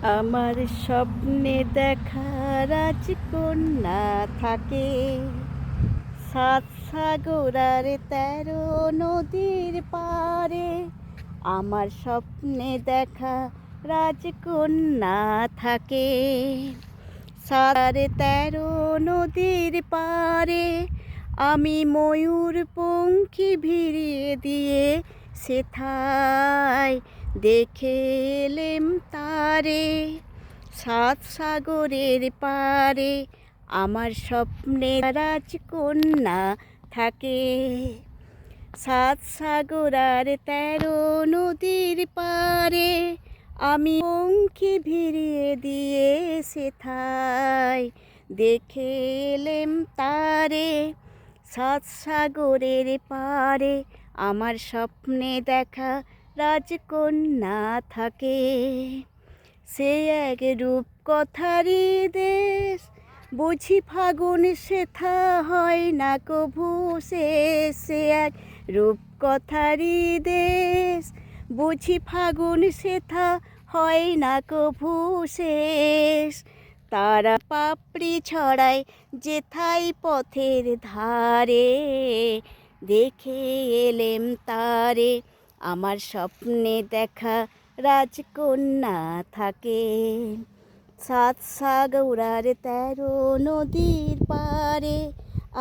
আমার স্বপ্নে দেখা রাজকন্যা থাকে, সাত সাগর আর 13 নদীর পারে। আমার স্বপ্নে দেখা রাজকন্যা থাকে, 13 নদীর পারে। আমি ময়ূর পঙ্খী ভিড়িয়ে দিয়ে সেথায় দেখে এলেম তারে, সাত সাগরের পারে। আমার স্বপ্নে রাজকন্যা থাকে, সাত সাগর আর 13 নদীর পারে। আমি পঙ্খী ভিড়িয়ে দিয়ে সেথায় দেখে এলেম তারে, সাত সাগরের পারে। আমার স্বপ্নে দেখা রাজকন্যা থাকে, সে এক রূপকথারই দেশ, বুঝি ফাগুন সেথা হয় না কভু শেষ। সে এক রূপকথারই দেশ, বুঝি ফাগুন সেথা হয় না কভু শেষ। তারা পাপড়ি ছড়ায় যেথায় পথের ধারে, দেখে এলেম তারে। আমার স্বপ্নে দেখা রাজকন্যা থাকে, সাত সাগর আর 13 নদীর পারে।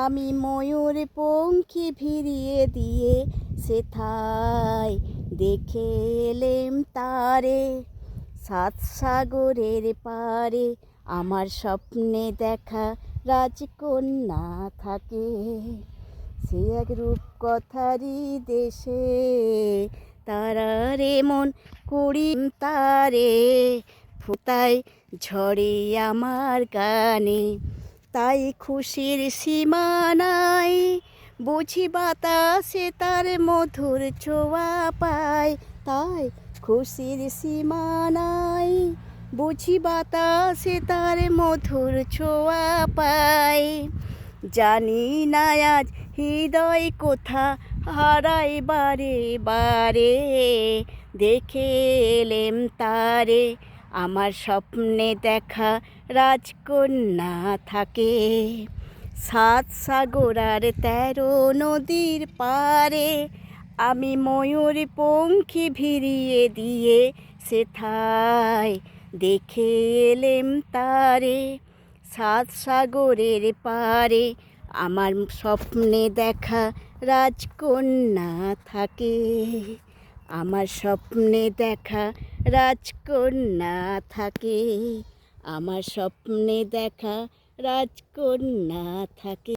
আমি ময়ূর পঙ্খী ভিড়িয়ে দিয়ে সেথায় দেখে এলেম তারে, সাত সাগরের পারে। আমার স্বপ্নে দেখা রাজকন্যা থাকে, সে এক রূপকথারই দেশে। তারার মন কুড়ি তারে, ফুটায় ঝরে আমার গানে। তাই খুশির সীমা নাই, বুঝি বাতাসে তার মধুর ছোঁয়া পায়। তাই খুশির সীমা নাই, বুঝি বাতাসে তার মধুর ছোঁয়া পায়। জানি না আজ হৃদয় কোথা হারাই বারে বারে, দেখে এলেম তারে। আমার স্বপ্নে দেখা রাজকন্যা থাকে, সাত সাগর আর 13 নদীর পারে। আমি ময়ূর পঙ্খী ভিড়িয়ে দিয়ে সেথায় দেখে এলেম তারে, সাত সাগরের পারে। আমার স্বপ্নে দেখা রাজকন্যা থাকে, আমার স্বপ্নে দেখা রাজকন্যা থাকে, আমার স্বপ্নে দেখা রাজকন্যা থাকে।